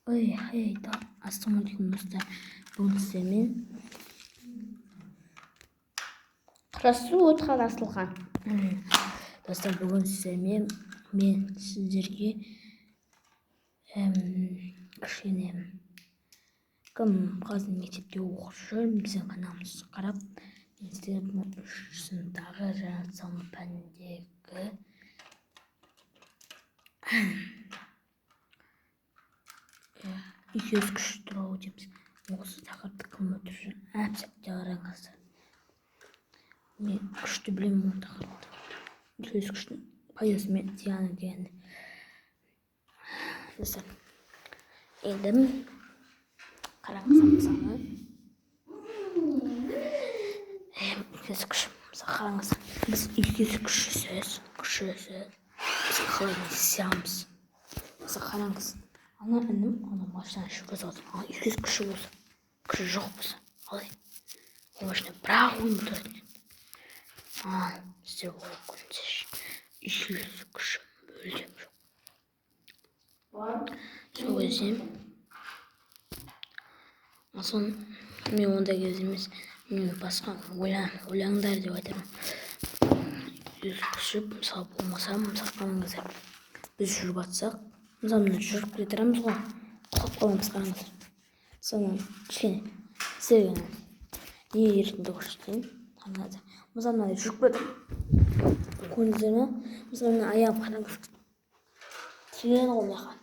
Ой, ассалаумағалейкум достар. Бүгін сіздермен қарасу отқан асылхан. Достар, бүгін сіздермен мен сіздерге кішкене кім қазір мектепте оқып жүр, біздің каналымызды қарап, мен сіздерге 3 сыныптағы жаратылыстану пәніндегі үйкез күш туралы өтеміз. Осы тақырыпты кім өтіп жүр? Әп-сәтте қараңыздар. Мен күшті білемін ол тақырыпты. Үйкез күштің пайдасы мен зияны дегенді. Достар, енді қараңыздар мысалы. Үйкез күш. Мысалы қараңыздар. Біз үйкез күшісіз. Біз қалай сеземіз. Мысалы қараңыз. Ана інім, ана машина жүргізіп отыр. Ал үйкез күші болса, күші жоқ болса, қалай? Ол машина бірақ ойын тұрады. Сіздер ойлап көріңіздерші. Үйкез күші мүлдем жоқ. Сол кезде мен ондай кезде емес, мен басқа ойлаңдар деп айтамын. Үйкез күші мысалы болмаса, мысалы қараңыздар. Біз жүріп жатсақ, мысалы мына жүріп келе тұрамыз ғой, құлап қаламыз, қараңыздар. Мысалы кішкене сіздерге не еркіндік көрсетейін, қараңыздар. Мысалы мына жүріп келе жатырмын. Көрдіңіздер ме? Мысалы мына аяғым қараңыз. Тіреледі ғой мына жаққа.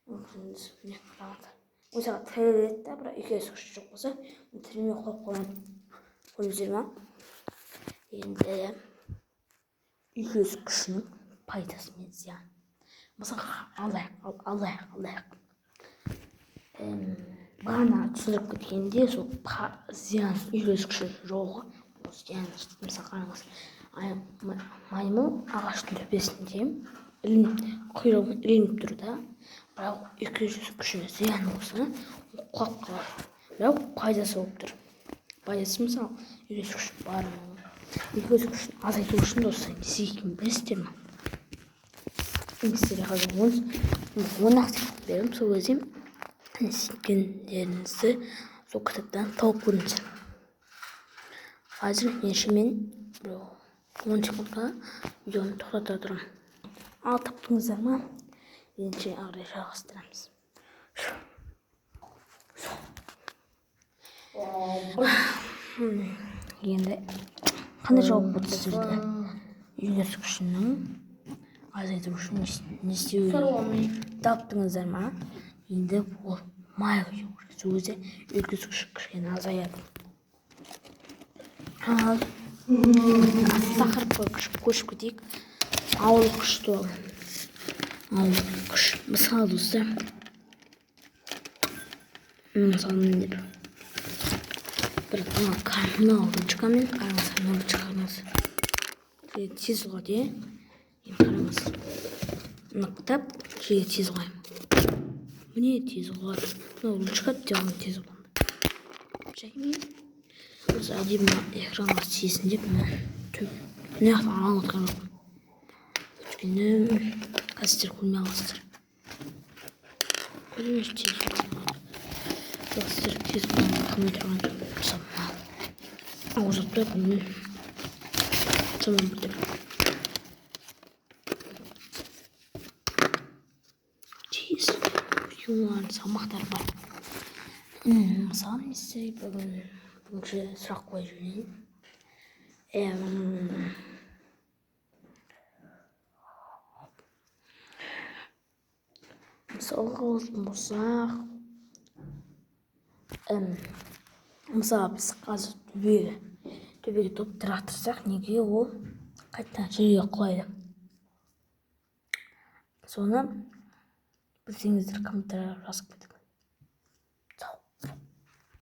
Міне қараңыздар. Осыға тіреледі да, бірақ үйкез күші жоқ болса, тірелмей құлап қаламын. Көрдіңіздер ме? Енді үйкез күшінің пайдасы мен зияны. Мысалы алайық. Бағана түсіндіріп кеткенде сол зиян үйкез күші жоғы. Мысалы қараңыз, маймыл ағаштың төбесінде құйрығымен ілініп тұр да, бірақ үйкез күшіне зиян болса, құлап қалады. Бірақ пайдасы болып тұр. Пайдасы мысалы үйкез күші бар. Үйкез күшін азайту үшін достар не істейтінін білесіздер ме? Сіздерге қазір 10 секунд беремін. Сол кезде не істегендеріңізді сол кітаптан тауып көріңіздер. Қазір мен 10 секундқа видеоны тоқтата тұрамын. Ал таптыңыздар ма? Ендеше ары қарай жалғастырамыз. Енді қандай жауап болды сіздерде? Үйкез күшінің азайту үшін не істеу керек? Таптыңыздар ма? Енді ол май құю керек. Сол кезде үйкез күші кішкене азаяды. Ал тақырыпқа көшіп кетейік. Ауырлық күш туралы. Ауырлық күш. Мысалы достар, мысалы бір мынау ручкамен қараңыз. Тез ұғады, қараңыз. Мына кітап жерге тез ұғайым. Міне тез ұғады. Мынау ручка тез ұғады. Және осы әдемі экранға тиесін деп мына жақта аңғартқан жоқпын. Өйткені қазір көрмей қаласыздар. Көріңіз тез ұғады. Сіздер тез ұғады. Қымай тұрған жоқ. Ауызып тұрады. Міне сонымен бітір. Тез ұғады. Салмақтар бар. Мысалы мен сіздерге бүгінгі сұрақ қойып жүрейін. Мысалы болсақ, мысалы біз қазір төбеге топ тұрақтырсақ, неге ол қайтадан жерге құлайды? Соны білсеңіздер комментарияға жазып кетіңіздер.